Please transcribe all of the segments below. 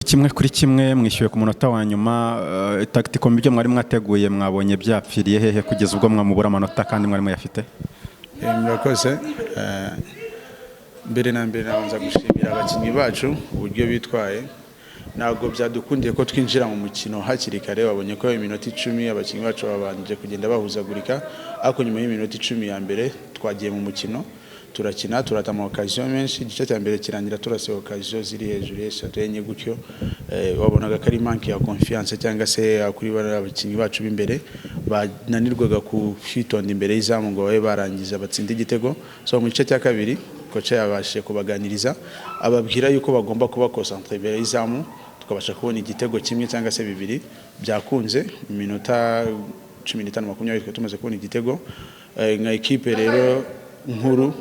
kimwe kuri kimwe mwishyuye ku munota wa nyuma tactical mbyo mwari mwateguye mwabonye byapfiriye hehe kugeza ubwo mwamubura amanota kandi mwari muyafite? Murakoze. Mbere na mbere nabanza gushimira abakinnyi bacu uburyo bitwaye. Ntabwo byadukundiye ko twinjira mu mukino hakiri kare, babonye ko iminota 10 abakinnyi bacu babanje kugenda bahuzagurika, ariko nyuma y'iminota 10 ya mbere twagiye mu mukino turakina turatama occasion menshi. Igice cya mbere kirangira turase occasion ziri hejuru y'eshatu enye gutyo, wabonaga ko ari manque ya confiance cyangwa se kuri abakinnyi bacu b'imbere bananirwaga kwitonda imbere y'izamu ngo babe barangiza batsinda igitego. So mu gice cya kabiri kocha yabashije kubaganiriza ababwira yuko bagomba kuba concentré imbere y'izamu, tukabasha kubona igitego kimwe cyangwa se bibiri byakunze mu minota 15-20 tumaze kubona igitego. Nka equipe rero nkuru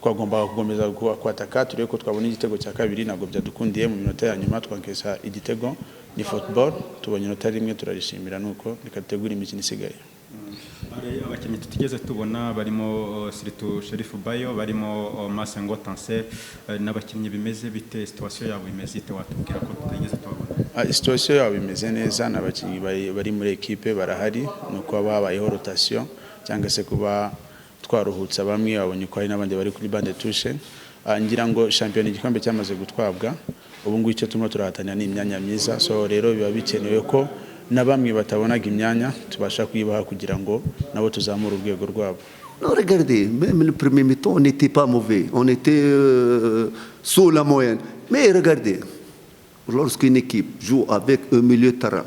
twagomba gukomeza kwataka, turebe ko twabona igitego cya kabiri. Ntabwo byadukundiye mu minota ya nyuma twankesa igitego. Ni football, tubonye inota rimwe turarishimira nuko nikategura imikino isigaye. Abakinnyi tutigeze tubona barimo Siritu Sherifu Bayo, barimo Masengo Tanse, n'abakinnyi bimeze bite, situation yabo imeze ite watubwira ko tutigeze tubona? Situation yabo imeze neza, n'abakinnyi bari muri equipe barahari, nuko habayeho rotation cyangwa se kuba twaruhutsa bamwe, babonye ko hari n'abandi bari kuri bande touche. Ngira ngo champion igikombe cyamaze gutwabwa, ubu ngubu icyo turimo turahatanira ni imyanya myiza. So rero biba bikenewe ko na bamwe batabonaga imyanya tubasha kuyibaha kugira ngo nabo tuzamura urwego rwabo. Non, regardez, même le premier mi-temps, on n'était pas mauvais, on était sous la moyenne. Mais regardez, lorsqu'une équipe joue avec un milieu de terrain,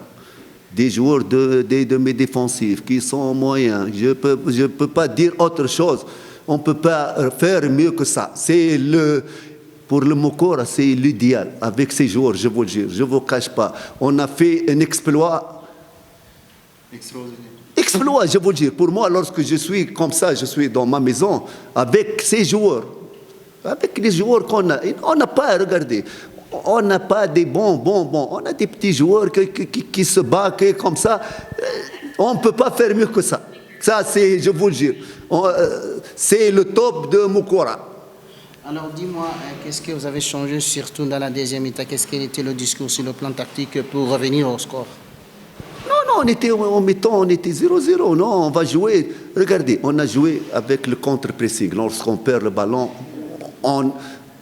des joueurs de mes défensifs qui sont moyens, je peux pas dire autre chose. On peut pas faire mieux que ça. C'est pour le Mokora, c'est l'idéal avec ces joueurs, je vous le jure, je vous cache pas. On a fait un exploit. Exploit, je vous le jure. Pour moi, lorsque je suis comme ça, je suis dans ma maison avec ces joueurs, avec les joueurs qu'on a, on n'a pas, regardez, on n'a pas des bons. On a des petits joueurs qui se battent comme ça. On ne peut pas faire mieux que ça. Ça, c'est, je vous le jure, c'est le top de Mokora. Alors dis-moi, qu'est-ce que vous avez changé surtout dans la deuxième mi-temps? Qu'est-ce qu'il était le discours sur le plan tactique pour revenir au score? Non, on était en mi-temps, on était 0-0. Non, on va jouer. Regardez, on a joué avec le contre-pressing. Lorsqu'on perd le ballon,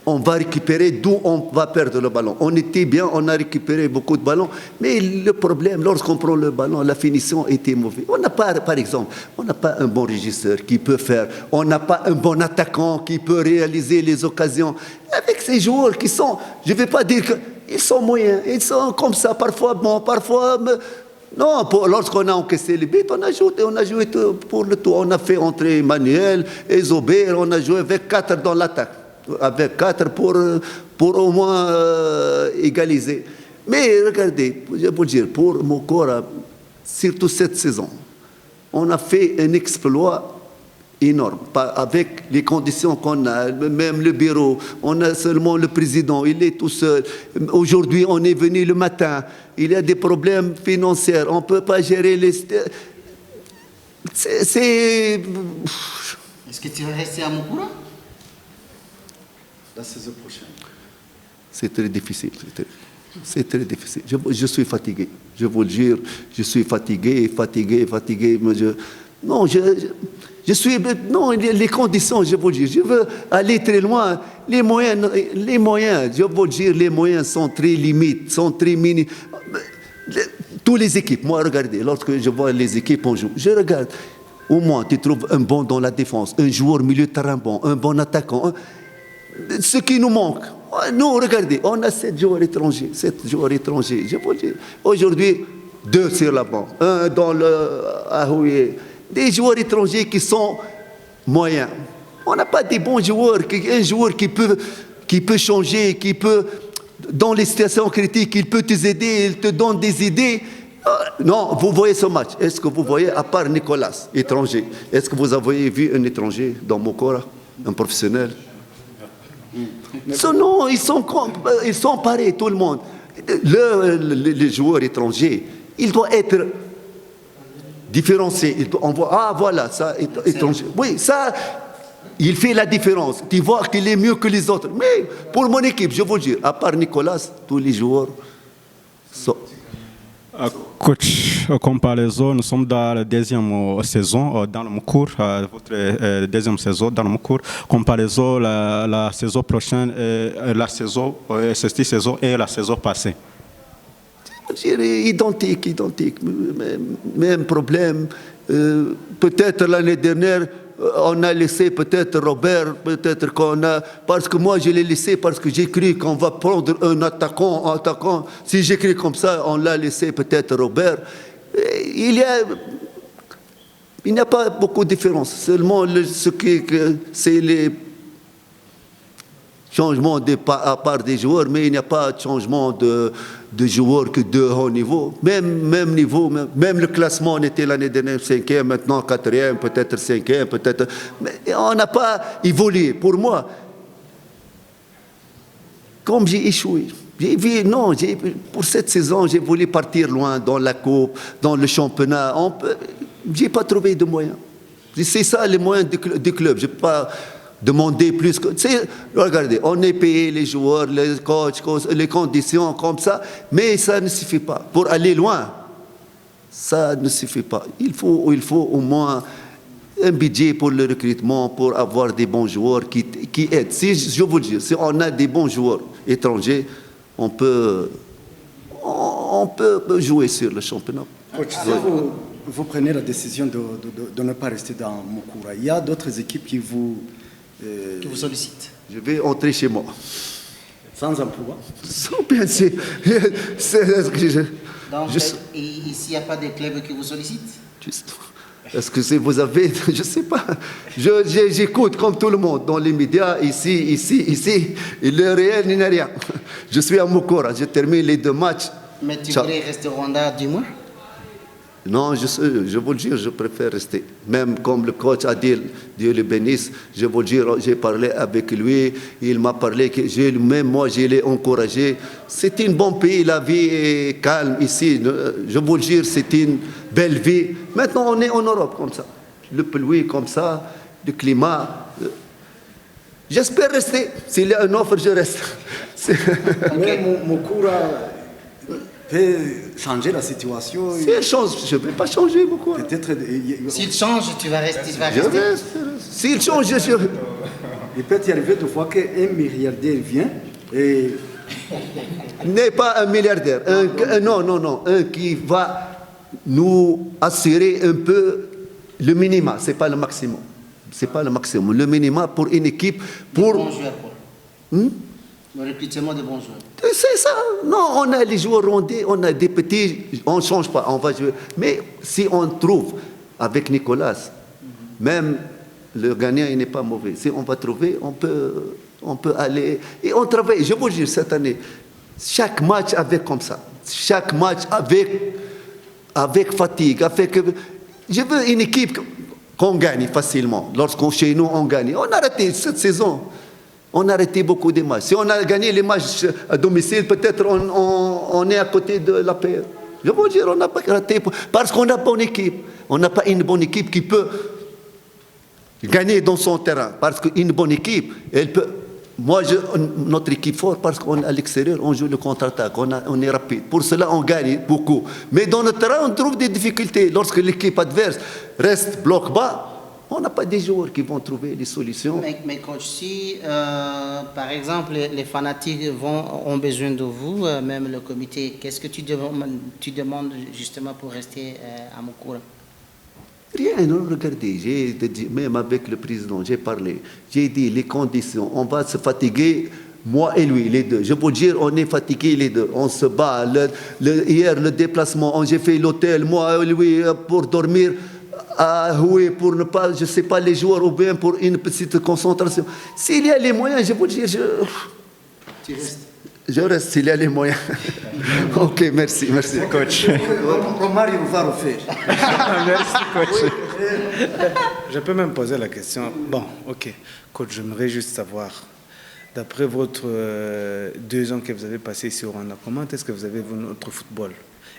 on va récupérer d'où on va perdre le ballon. On était bien, on a récupéré beaucoup de ballons. Mais le problème, lorsqu'on prend le ballon, la finition était mauvaise. On n'a pas, par exemple, on n'a pas un bon régisseur qui peut faire. On n'a pas un bon attaquant qui peut réaliser les occasions. Avec ces joueurs qui sont, je ne vais pas dire qu'ils sont moyens. Ils sont comme ça, parfois bons, parfois... Non, lorsqu'on a encaissé les buts, on a joué pour le tout. On a fait entrer Emmanuel et Zobert, on a joué avec 4 dans l'attaque. Avec 4 pour au moins égaliser. Mais regardez, je vous dire, pour Mokora, surtout cette saison, on a fait un exploit énorme, avec les conditions qu'on a, même le bureau, on a seulement le président, il est tout seul. Aujourd'hui, on est venu le matin, il y a des problèmes financiers, on ne peut pas gérer les... Est-ce que tu vas rester à Mokora la saison prochaine? C'est très difficile. C'est très difficile. Je suis fatigué. Je vous le jure. Je suis fatigué. Mais je suis... Non, les conditions, je vous le jure. Je veux aller très loin. Les moyens, je vous le jure, les moyens sont très limites, sont très mini. Toutes les équipes, moi, regardez, lorsque je vois les équipes en joue, je regarde. Au moins, tu trouves un bon dans la défense, un joueur milieu de terrain bon, un bon attaquant. Ce qui nous manque, nous, regardez, on a 7 joueurs étrangers, je vous le dis. Aujourd'hui, 2 sur la banque, 1 dans le Ahouye. Des joueurs étrangers qui sont moyens. On n'a pas des bons joueurs, un joueur qui peut changer, qui peut, dans les situations critiques, il peut t'aider, il te donne des idées. Non, vous voyez ce match. Est-ce que vous voyez, à part Nicolas, étranger, est-ce que vous avez vu un étranger dans Mokora, un professionnel? Non, ils sont pareils, tout le monde. Les joueurs étrangers, il doit être différencié. On voit, ah voilà, ça, étranger. Oui, ça, il fait la différence. Tu vois qu'il est mieux que les autres. Mais pour mon équipe, je vous le dis, à part Nicolas, tous les joueurs Coach, comme par les autres, nous sommes dans la deuxième saison dans le cours, votre deuxième saison dans le cours. Comme par les autres, la saison prochaine, cette saison et la saison passée. Je dirais identique. Même problème. Peut-être l'année dernière, on a laissé peut-être Robert, peut-être qu'on a... Parce que moi, je l'ai laissé parce que j'ai cru qu'on va prendre un attaquant. Si j'écris comme ça, on l'a laissé peut-être Robert. Il n'y a pas beaucoup de différence. Seulement, c'est les changements à part des joueurs, mais il n'y a pas de changement de joueurs que de haut niveau. Même niveau, même le classement, on était l'année dernière 5e, maintenant 4e, peut-être 5e, peut-être... Mais on n'a pas évolué. Pour moi, comme j'ai échoué, pour cette saison, j'ai voulu partir loin dans la coupe, dans le championnat. Je n'ai pas trouvé de moyens. C'est ça les moyens du club. Je n'ai pas demandé plus. Regardez, on est payé les joueurs, les coachs, les conditions comme ça, mais ça ne suffit pas. Pour aller loin, ça ne suffit pas. Il faut au moins un budget pour le recrutement, pour avoir des bons joueurs qui aident. Si, je vous dis, si on a des bons joueurs étrangers, on peut jouer sur le championnat. Coach, si vous prenez la décision de ne pas rester dans Mukura, il y a d'autres équipes qui vous sollicitent. Je vais entrer chez moi. Sans emploi? Bien sûr. Donc, ici, il n'y a pas de clubs qui vous sollicitent? Est-ce que vous avez... Je ne sais pas. J'écoute comme tout le monde dans les médias, ici. Et le réel, il n'y a rien. Je suis à Mukura. Je termine les 2 matchs. Mais tu voudrais rester au Rwanda 10 mois? Non, je vous le dire, je préfère rester. Même comme le coach Adil, Dieu le bénisse, je vous le dire, j'ai parlé avec lui, il m'a parlé, même moi, je l'ai encouragé. C'est un bon pays, la vie est calme ici. Je vous le dire, c'est une belle vie. Maintenant, on est en Europe comme ça. Le pluie comme ça, le climat. J'espère rester. S'il y a une offre, je reste. Mais Mukura peut changer la situation. Si elle change, je ne vais pas changer beaucoup. Peut-être. S'il change, tu vas rester. Je reste. S'il change, je... Il peut y arriver de fois qu'un milliardaire vient et... N'est pas un milliardaire. Non. Un qui va nous assurer un peu le minimum. Ce n'est pas le maximum. Le minimum pour une équipe. Pour... Bons joueurs, le recrutement de bons joueurs. C'est ça. Non, on a les joueurs rondés, on a des petits, on ne change pas, on va jouer. Mais si on trouve avec Nicolas, même le gagnant, il n'est pas mauvais. Si on va trouver, on peut aller. Et on travaille, je vous dis, cette année, chaque match avec comme ça. Chaque match avec fatigue. Je veux une équipe qu'on gagne facilement. Lorsqu'on chez nous, on gagne. On a arrêté cette saison. On a arrêté beaucoup de matchs. Si on a gagné les matchs à domicile, peut-être on est à côté de la paix. Je veux dire, on n'a pas raté parce qu'on n'a pas une équipe. On n'a pas une bonne équipe qui peut gagner dans son terrain. Parce qu'une bonne équipe, elle peut... notre équipe forte, parce qu'à l'extérieur, on joue le contre-attaque, on est rapide. Pour cela, on gagne beaucoup. Mais dans le terrain, on trouve des difficultés. Lorsque l'équipe adverse reste bloc bas, on n'a pas des joueurs qui vont trouver des solutions. Mais coach, si par exemple les fanatiques ont besoin de vous, même le comité, qu'est-ce que tu demandes justement pour rester à Mukura? Rien, non, regardez, même avec le président, j'ai parlé, j'ai dit les conditions, on va se fatiguer, moi et lui, les deux. Je peux dire, on est fatigués les deux, on se bat. Hier, le déplacement, j'ai fait l'hôtel, moi et lui, pour dormir. Oui, pour ne pas, je ne sais pas, les joueurs ou bien pour une petite concentration. S'il y a les moyens, je vous dis, je reste s'il y a les moyens. Ok, merci coach. Romario va refaire. Merci coach. Je peux même poser la question. Bon, ok, coach, j'aimerais juste savoir, d'après votre 2 ans que vous avez passé ici au Rwanda, comment est-ce que vous avez vu notre football?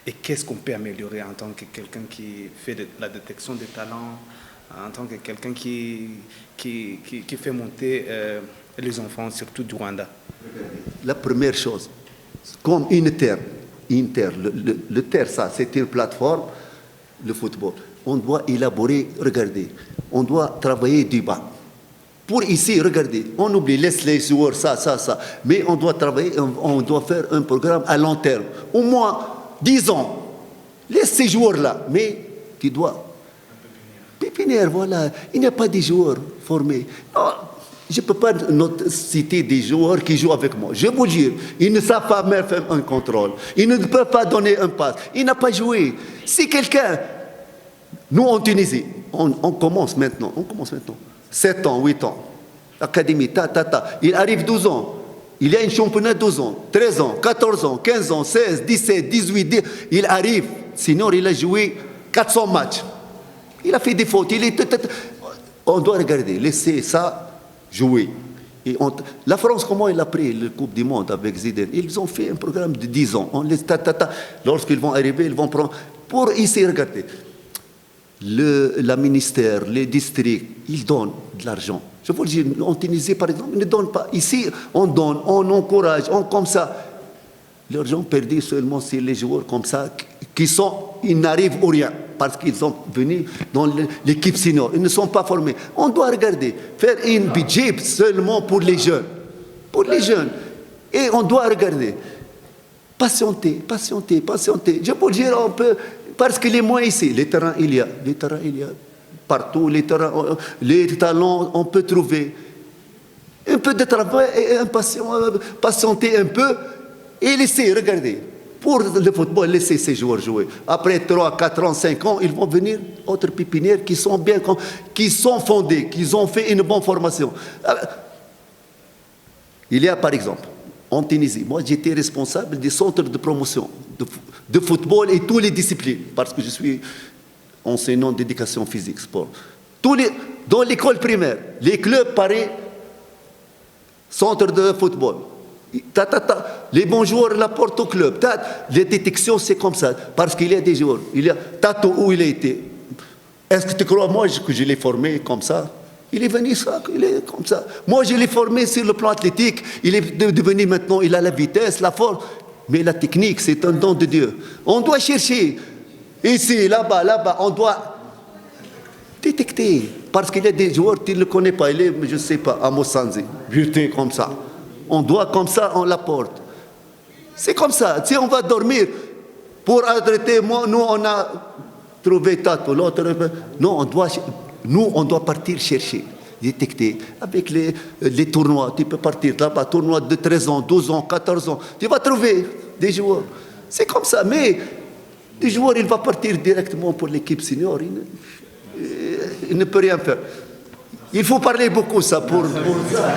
Et qu'est-ce qu'on peut améliorer en tant que quelqu'un qui fait de la détection des talents, en tant que quelqu'un qui fait monter les enfants, surtout du Rwanda? La première chose, comme une terre, Inter, le TER, ça, c'est une plateforme, le football. On doit élaborer, regardez, on doit travailler du bas. Pour ici, regardez, on oublie, laisse les joueurs, ça. Mais on doit travailler, on doit faire un programme à long terme. Au moins 10 ans. Laisse ces joueurs-là. Mais tu dois... Pépinière, voilà. Il n'y a pas de joueurs formés. Non, je ne peux pas citer des joueurs qui jouent avec moi. Je vous jure, ils ne savent pas même faire un contrôle. Ils ne peuvent pas donner un pass. Ils n'ont pas joué. Si quelqu'un... Nous, en Tunisie, on commence maintenant. 7 ans, 8 ans. Académie, Il arrive 12 ans. Il y a un championnat 12 ans, 13 ans, 14 ans, 15 ans, 16, 17, 18, 10. Il arrive. Sinon, il a joué 400 matchs. Il a fait des fautes. On doit regarder, laisser ça jouer. Et la France, comment elle a pris la Coupe du Monde avec Zidane? Ils ont fait un programme de 10 ans. On laisse Lorsqu'ils vont arriver, ils vont prendre... Pour ici, regardez. La ministère, les districts, ils donnent de l'argent. Je vous le dis, en Tunisie, par exemple, ils ne donnent pas. Ici, on donne, on encourage, comme ça. L'argent perdu seulement, c'est les joueurs comme ça, ils n'arrivent au rien, parce qu'ils sont venus dans l'équipe senior. Ils ne sont pas formés. On doit regarder, faire un budget seulement pour les jeunes. Pour les jeunes. Et on doit regarder. Patienter. Je peux dire, on peut... Parce que les moyens ici, les terrains, il y a partout, les talents, on peut trouver un peu de travail et patienter un peu et laisser, regardez, pour le football, laisser ces joueurs jouer. Après 3, 4 ans, 5 ans, ils vont venir autres pépinières qui sont bien, qui sont fondées, qui ont fait une bonne formation. Il y a par exemple, en Tunisie, moi j'étais responsable des centres de promotion de football et toutes les disciplines, parce que je suis enseignant d'éducation physique, sport. Dans l'école primaire, les clubs pareils, centre de football. Les bons joueurs l'apportent au club. Les détections, c'est comme ça, parce qu'il y a des joueurs. Il y a Tato où il a été. Est-ce que tu crois, moi, que je l'ai formé comme ça? Il est venu ça, il est comme ça. Moi, je l'ai formé sur le plan athlétique. Il est devenu maintenant, il a la vitesse, la force. Mais la technique, c'est un don de Dieu. On doit chercher. Ici, là-bas, on doit détecter. Parce qu'il y a des joueurs, tu ne le connais pas. Il est, je ne sais pas, à Mossanzi. Buté comme ça. On doit comme ça, on l'apporte. C'est comme ça. Si on va dormir, pour arrêter, nous, on a trouvé Tato, l'autre. Non, on doit partir chercher. Détecter. Avec les tournois, tu peux partir là-bas, tournoi de 13 ans, 12 ans, 14 ans, tu vas trouver des joueurs. C'est comme ça, mais des joueurs, il va partir directement pour l'équipe senior. Il ne peut rien faire. Il faut parler beaucoup, ça, pour ça.